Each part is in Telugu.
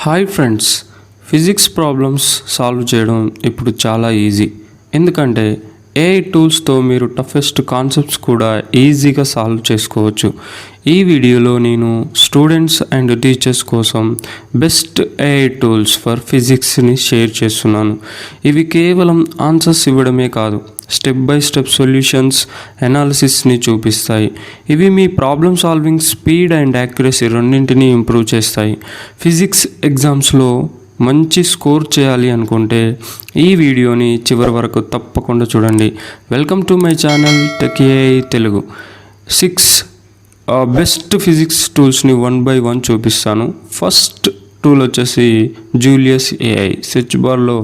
Hi friends, physics problems solve చేయడం ఇప్పుడు చాలా ఈజీ. ఎందుకంటే ఏఐ టూల్స్తో మీరు టఫెస్ట్ కాన్సెప్ట్స్ కూడా ఈజీగా సాల్వ్ చేసుకోవచ్చు. ఈ వీడియోలో నేను స్టూడెంట్స్ అండ్ టీచర్స్ కోసం బెస్ట్ ఏఐ టూల్స్ ఫర్ ఫిజిక్స్ని షేర్ చేస్తున్నాను. ఇవి కేవలం ఆన్సర్స్ ఇవ్వడమే కాదు, స్టెప్ బై స్టెప్ సొల్యూషన్స్ అనాలిసిస్ని చూపిస్తాయి. ఇవి మీ problem solving speed and accuracy రెండింటినీ ఇంప్రూవ్ చేస్తాయి. ఫిజిక్స్ ఎగ్జామ్స్లో మంచి స్కోర్ చేయాలి అనుకుంటే ఈ వీడియోని చివరి వరకు తప్పకుండా చూడండి. Welcome to my channel tech AI Telugu. 6 best physics టూల్స్ని 1 by 1 చూపిస్తాను. ఫస్ట్ టూల్ వచ్చేసి జూలియస్ ఏఐ. సెర్చ్ బార్లో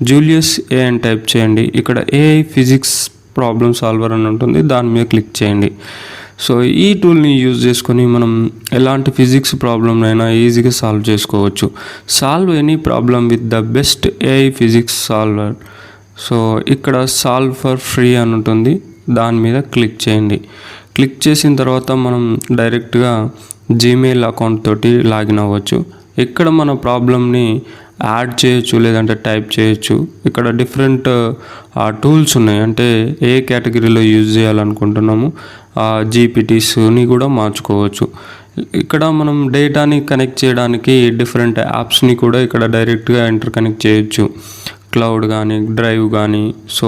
జూలియస్ ఏఐ అని టైప్ చేయండి. ఇక్కడ ఏఐ ఫిజిక్స్ ప్రాబ్లమ్ సాల్వర్ అని ఉంటుంది, దాని మీద క్లిక్ చేయండి. సో ఈ టూల్ని యూజ్ చేసుకొని మనం ఎలాంటి ఫిజిక్స్ ప్రాబ్లమ్నైనా ఈజీగా సాల్వ్ చేసుకోవచ్చు. Solve any problem with the best AI physics solver. So ఇక్కడ సాల్వ్ ఫర్ ఫ్రీ అని ఉంటుంది, దాని మీద క్లిక్ చేయండి. క్లిక్ చేసిన తర్వాత మనం డైరెక్ట్గా జీమెయిల్ అకౌంట్ తోటి లాగిన్ అవ్వచ్చు. ఇక్కడ మన ప్రాబ్లమ్ని యాడ్ చేయొచ్చు, లేదంటే టైప్ చేయొచ్చు. ఇక్కడ డిఫరెంట్ టూల్స్ ఉన్నాయి, అంటే ఏ కేటగిరీలో యూజ్ చేయాలనుకుంటున్నాము జీపీటీస్ని కూడా మార్చుకోవచ్చు. ఇక్కడ మనం డేటాని కనెక్ట్ చేయడానికి డిఫరెంట్ యాప్స్ని కూడా ఇక్కడ డైరెక్ట్గా ఇంటర్ కనెక్ట్ చేయొచ్చు. క్లౌడ్ కానీ, డ్రైవ్ కానీ. సో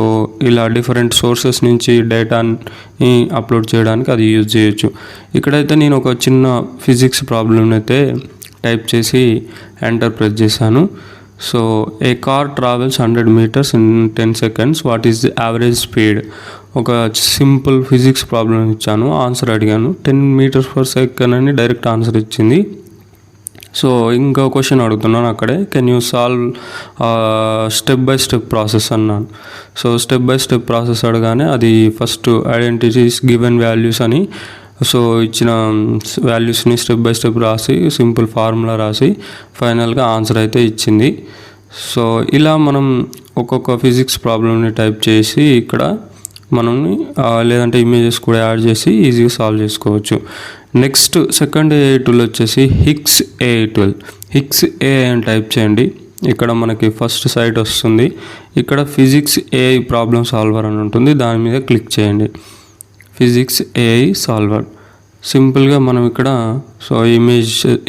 ఇలా డిఫరెంట్ సోర్సెస్ నుంచి డేటాని అప్లోడ్ చేయడానికి అది యూజ్ చేయొచ్చు. ఇక్కడైతే నేను ఒక చిన్న ఫిజిక్స్ ప్రాబ్లమ్ని అయితే టైప్ చేసి ఎంటర్ ప్రెస్ చేశాను. So a car travels 100 meters in 10 seconds. What is the average speed? ఒక సింపుల్ ఫిజిక్స్ ప్రాబ్లం ఇచ్చాను, ఆన్సర్ అడిగాను. 10 meters per second అని డైరెక్ట్ ఆన్సర్ ఇచ్చింది. సో ఇంకో క్వశ్చన్ అడుగుతున్నాను అక్కడే, can you solve step by step process అన్నాను. So step by step process అడగానే అది ఫస్ట్ ఐడెంటిటీస్ గివెన్ వాల్యూస్ అని, సో ఇచ్చిన వాల్యూస్ని స్టెప్ బై స్టెప్ రాసి సింపుల్ ఫార్ములా రాసి ఫైనల్గా ఆన్సర్ అయితే ఇచ్చింది. సో ఇలా మనం ఒక్కొక్క ఫిజిక్స్ ప్రాబ్లమ్ని టైప్ చేసి ఇక్కడ మనం లేదంటే ఇమేజెస్ కూడా యాడ్ చేసి ఈజీగా సాల్వ్ చేసుకోవచ్చు. నెక్స్ట్ సెకండ్ ఏఐ టూల్ వచ్చేసి Higgs AI tool. Higgs AI అని టైప్ చేయండి. ఇక్కడ మనకి ఫస్ట్ సైట్ వస్తుంది. ఇక్కడ ఫిజిక్స్ ఏఐ ప్రాబ్లమ్ సాల్వర్ అని ఉంటుంది, దాని మీద క్లిక్ ఫిజిక్స్ ఏఐ సాల్వర్. సింపుల్గా మనం ఇక్కడ సో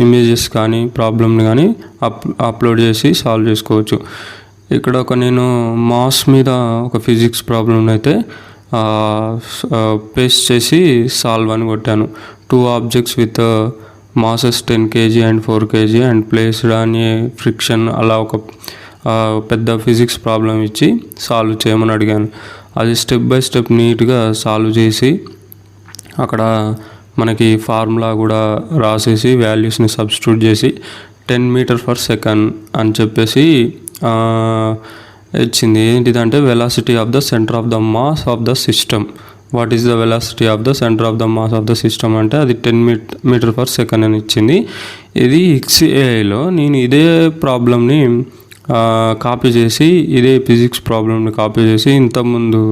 ఇమేజెస్ కానీ ప్రాబ్లమ్ని కానీ అప్లోడ్ చేసి సాల్వ్ చేసుకోవచ్చు. ఇక్కడ నేను మాస్ మీద ఒక ఫిజిక్స్ ప్రాబ్లమ్ని అయితే పేస్ట్ చేసి సాల్వ్ అని కొట్టాను. 2 objects with masses 10 kg and 4 kg and placed అని ఫ్రిక్షన్, అలా ఒక పెద్ద ఫిజిక్స్ ప్రాబ్లం ఇచ్చి సాల్వ్ చేయమని అడిగాను. అది స్టెప్ బై స్టెప్ నీట్గా సాల్వ్ చేసి అక్కడ మనకి ఫార్ములా కూడా రాసేసి వాల్యూస్ని సబ్స్టిట్యూట్ చేసి 10 meters per second అని చెప్పేసి ఇచ్చింది. ఏంటిదంటే velocity of the centre of the mass of the system. What is the velocity of the centre of the mass of the system అంటే అది 10 meters per second అని ఇచ్చింది. ఇది XAIలో నేను ఇదే ప్రాబ్లమ్ని కాపీ చేసి, ఇదే ఫిజిక్స్ ప్రాబ్లమ్ని కాపీ చేసి ఇంతకుముందు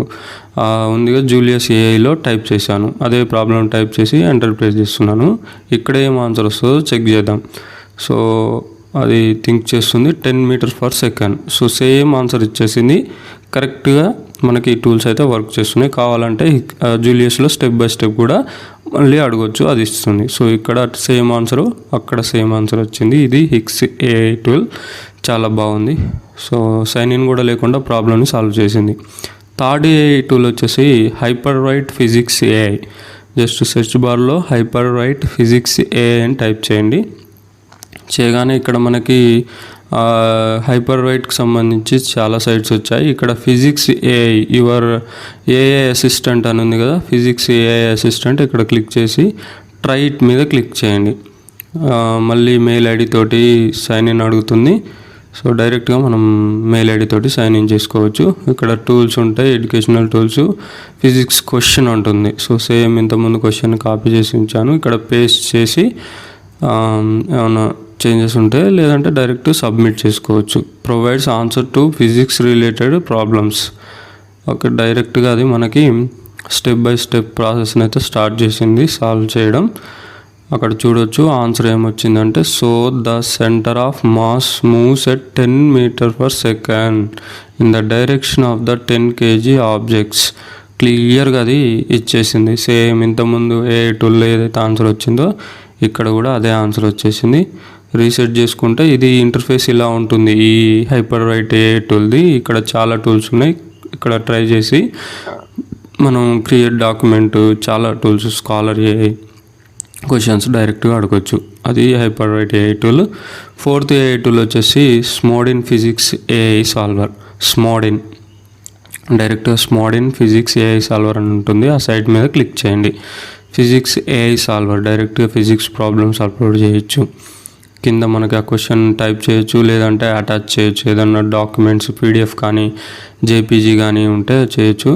ఉందిగా జూలియస్ ఏఐలో టైప్ చేశాను. అదే ప్రాబ్లం టైప్ చేసి ఎంటర్ ప్రెస్ చేస్తున్నాను. ఇక్కడ ఏం ఆన్సర్ వస్తుందో చెక్ చేద్దాం. సో అది థింక్ చేస్తుంది 10 meters per second. So same answer ఇచ్చేసింది. కరెక్ట్గా మనకి ఈ టూల్స్ అయితే వర్క్ చేస్తున్నాయి. కావాలంటే జూలియస్లో స్టెప్ బై స్టెప్ కూడా మళ్ళీ అడగొచ్చు, అది ఇస్తుంది. సో ఇక్కడ సేమ్ ఆన్సరు, అక్కడ సేమ్ ఆన్సర్ వచ్చింది. ఇది హిగ్స్ ఏఐ టూల్ చాలా బాగుంది. సో సైన్ ఇన్ కూడా లేకుండా ప్రాబ్లమ్ని సాల్వ్ చేసింది. థర్డ్ ఏఐ టూల్ వచ్చేసి hyper right physics AI. Just search బార్లో హైపర్ రైట్ ఫిజిక్స్ ఏఐ అని టైప్ చేయండి. చేయగానే ఇక్కడ మనకి హైపర్ రైట్కి సంబంధించి చాలా సైట్స్ వచ్చాయి. ఇక్కడ physics AI your AI assistant అని ఉంది కదా, ఫిజిక్స్ ఏఐ అసిస్టెంట్. ఇక్కడ క్లిక్ చేసి ట్రైట్ మీద క్లిక్ చేయండి. మళ్ళీ మెయిల్ ఐడి తోటి సైన్ ఇన్ అడుగుతుంది. సో డైరెక్ట్గా మనం మెయిల్ ఐడి తోటి సైన్ ఇన్ చేసుకోవచ్చు. ఇక్కడ టూల్స్ ఉంటాయి, ఎడ్యుకేషనల్ టూల్స్, ఫిజిక్స్ క్వశ్చన్ ఉంటుంది. సో సేమ్ ఇంతకుముందు క్వశ్చన్ కాపీ చేసి ఉంచాను. ఇక్కడ పేస్ట్ చేసి ఏమైనా చేంజెస్ ఉంటే లేదంటే డైరెక్ట్ సబ్మిట్ చేసుకోవచ్చు. Provides answer to physics related problems. Okay, డైరెక్ట్గా అది మనకి స్టెప్ బై స్టెప్ ప్రాసెస్ని అయితే స్టార్ట్ చేసింది సాల్వ్ చేయడం. అక్కడ చూడొచ్చు ఆన్సర్ ఏమొచ్చిందంటే, so the centre of mass moves at 10 m/s in the direction of the 10 kg objects. క్లియర్గా అది ఇచ్చేసింది. సేమ్ ఇంతకుముందు ఏ టూల్లో ఏదైతే ఆన్సర్ వచ్చిందో ఇక్కడ కూడా అదే ఆన్సర్ వచ్చేసింది. రీసెట్ చేసుకుంటే ఇది ఇంటర్ఫేస్ ఇలా ఉంటుంది ఈ హైపర్ రైట్ ఏ టూల్ది. ఇక్కడ చాలా టూల్స్ ఉన్నాయి. ఇక్కడ ట్రై చేసి మనం క్రియేట్ డాక్యుమెంట్, చాలా టూల్స్, స్కాలర్ ఏఐ క్వశ్చన్స్ డైరెక్ట్గా అడగొచ్చు. అది hyper right AI tool. 4th AI tool వచ్చేసి స్మోడిన్ ఫిజిక్స్ ఏఐ సాల్వర్. స్మోడిన్ డైరెక్ట్గా స్మోడిన్ ఫిజిక్స్ ఏఐ సాల్వర్ అని ఉంటుంది. ఆ సైట్ మీద క్లిక్ చేయండి. ఫిజిక్స్ ఏఐ సాల్వర్ డైరెక్ట్గా ఫిజిక్స్ ప్రాబ్లమ్స్ అప్లోడ్ చేయొచ్చు. కింద మనకి ఆ క్వశ్చన్ టైప్ చేయొచ్చు, లేదంటే అటాచ్ చేయొచ్చు. ఏదన్నా డాక్యుమెంట్స్ పీడిఎఫ్ కానీ జేపీజీ కానీ ఉంటే చేయొచ్చు.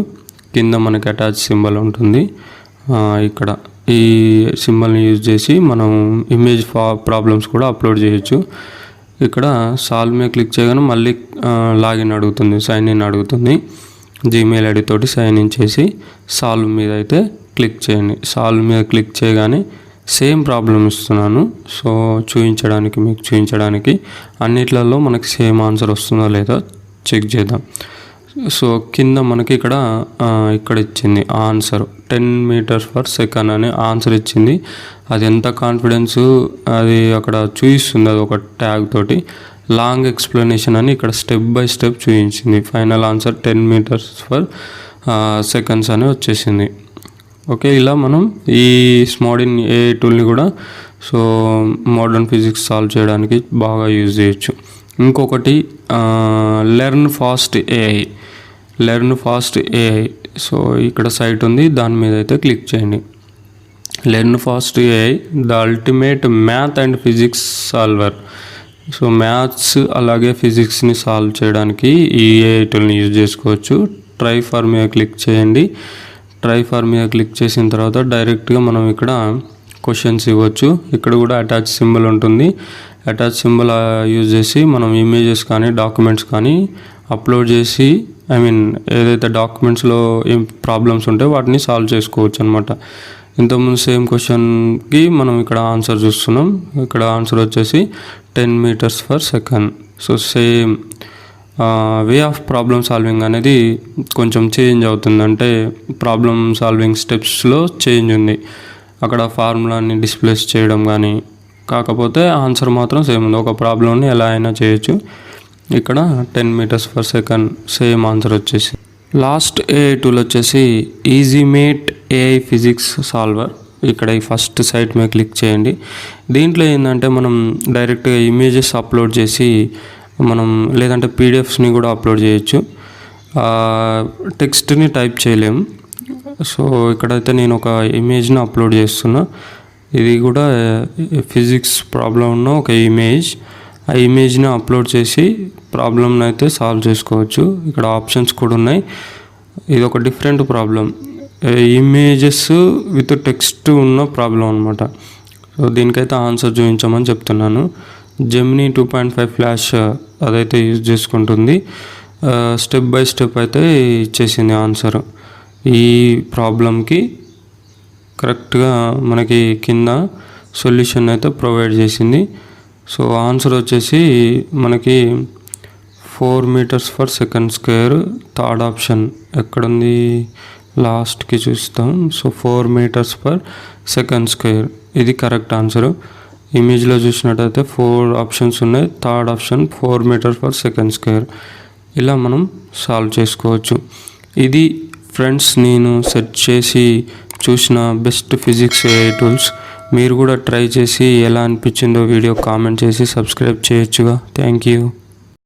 కింద మనకి అటాచ్ సింబల్ ఉంటుంది. ఇక్కడ ఈ సింబల్ని యూజ్ చేసి మనం ఇమేజ్ ప్రాబ్లమ్స్ కూడా అప్లోడ్ చేయొచ్చు. ఇక్కడ సాల్వ్ మీద క్లిక్ చేయగానే మళ్ళీ లాగిన్ అడుగుతుంది, సైన్ ఇన్ అడుగుతుంది. జీమెయిల్ ఐడి తోటి సైన్ ఇన్ చేసి సాల్వ్ మీద అయితే క్లిక్ చేయండి. సాల్వ్ మీద క్లిక్ చేయగానే సేమ్ ప్రాబ్లం ఇస్తున్నాను. సో మీకు చూపించడానికి అన్నిట్లలో మనకి సేమ్ ఆన్సర్ వస్తుందో లేదో చెక్ చేద్దాం. సో కింద మనకి ఇక్కడ ఇచ్చింది ఆన్సర్ 10 m/s అని ఆన్సర్ ఇచ్చింది. అది ఎంత కాన్ఫిడెన్స్ అది అక్కడ చూపిస్తుంది. అది ఒక ట్యాగ్ తోటి లాంగ్ ఎక్స్ప్లెనేషన్ అని ఇక్కడ స్టెప్ బై స్టెప్ చూపించింది. ఫైనల్ ఆన్సర్ 10 m/s అని వచ్చేసింది. ఓకే, ఇలా మనం ఈ స్మోడిన్ ఏ టూల్ని కూడా సో మోడర్న్ ఫిజిక్స్ సాల్వ్ చేయడానికి బాగా యూజ్ చేయొచ్చు. ఇంకొకటి లెర్న్ ఫాస్ట్ ఏఐ. సో ఇక్కడ సైట్ ఉంది, దాని మీద అయితే క్లిక్ చేయండి. Learn fast AI the ultimate math and physics solver. So maths అలాగే ఫిజిక్స్ని సాల్వ్ చేయడానికి ఈ ఏఐ టూల్ని యూజ్ చేసుకోవచ్చు. ట్రై ఫర్ మీద క్లిక్ చేయండి. ట్రై ఫర్ మీద క్లిక్ చేసిన తర్వాత డైరెక్ట్గా మనం ఇక్కడ క్వశ్చన్స్ ఇవ్వచ్చు. ఇక్కడ కూడా అటాచ్ సింబల్ ఉంటుంది. అటాచ్ సింబల్ యూజ్ చేసి మనం ఇమేజెస్ కానీ డాక్యుమెంట్స్ కానీ అప్లోడ్ చేసి ఏదైతే డాక్యుమెంట్స్లో ఏం ప్రాబ్లమ్స్ ఉంటాయో వాటిని సాల్వ్ చేసుకోవచ్చు అనమాట. ఇంతకుముందు సేమ్ క్వశ్చన్కి మనం ఇక్కడ ఆన్సర్ చూస్తున్నాం. ఇక్కడ ఆన్సర్ వచ్చేసి 10 m/s. So same way of problem solving అనేది కొంచెం చేంజ్ అవుతుంది. అంటే ప్రాబ్లమ్ సాల్వింగ్ స్టెప్స్లో చేంజ్ ఉంది. అక్కడ ఫార్ములాని డిస్ప్లేస్ చేయడం కానీ, కాకపోతే ఆన్సర్ మాత్రం సేమ్ ఉంది. ఒక ప్రాబ్లమ్ని ఎలా అయినా చేయొచ్చు. ఇక్కడ 10 m/s సేమ్ ఆన్సర్ వచ్చేసి. లాస్ట్ ఏఐ టూల్ వచ్చేసి ఈజీమేట్ ఏఐ ఫిజిక్స్ సాల్వర్. ఇక్కడ ఈ ఫస్ట్ సైట్ మీద క్లిక్ చేయండి. దీంట్లో ఏంటంటే మనం డైరెక్ట్గా ఇమేజెస్ అప్లోడ్ చేసి మనం లేదంటే పీడిఎఫ్స్ని కూడా అప్లోడ్ చేయొచ్చు. టెక్స్ట్ని టైప్ చేయలేము. సో ఇక్కడైతే నేను ఒక ఇమేజ్ని అప్లోడ్ చేస్తున్నా. ఇది కూడా ఫిజిక్స్ ప్రాబ్లం ఉన్న ఒక ఇమేజ్. ఆ ఇమేజ్ని అప్లోడ్ చేసి ప్రాబ్లమ్ని అయితే సాల్వ్ చేసుకోవచ్చు. ఇక్కడ ఆప్షన్స్ కూడా ఉన్నాయి. ఇది ఒక different problem, images with text ఉన్న ప్రాబ్లం అనమాట. సో దీనికైతే ఆన్సర్ చూపించమని చెప్తున్నాను. జెమినీ 2.5 ఫ్లాష్ అదైతే యూజ్ చేసుకుంటుంది. స్టెప్ బై స్టెప్ అయితే ఇచ్చేసింది ఆన్సర్. ఈ ప్రాబ్లంకి కరెక్ట్గా మనకి కింద సొల్యూషన్ అయితే ప్రొవైడ్ చేసింది. సో ఆన్సర్ వచ్చేసి మనకి 4 m/s². థర్డ్ ఆప్షన్ ఎక్కడుంది, లాస్ట్కి చూస్తాం. So 4 m/s². ఇది కరెక్ట్ ఆన్సర్. ఇమేజ్లో చూసినట్టయితే 4 ఆప్షన్స్ ఉన్నాయి. Third option 4 m/s². ఇలా మనం సాల్వ్ చేసుకోవచ్చు. ఇది ఫ్రెండ్స్ నేను సెట్ చేసి చూసిన బెస్ట్ ఫిజిక్స్ ఏఐ టూల్స్. మీరు కూడా ట్రై చేసి ఎలా అనిపించిందో వీడియో కామెంట్ చేసి సబ్స్క్రైబ్ చేయొచ్చుగా. Thank you.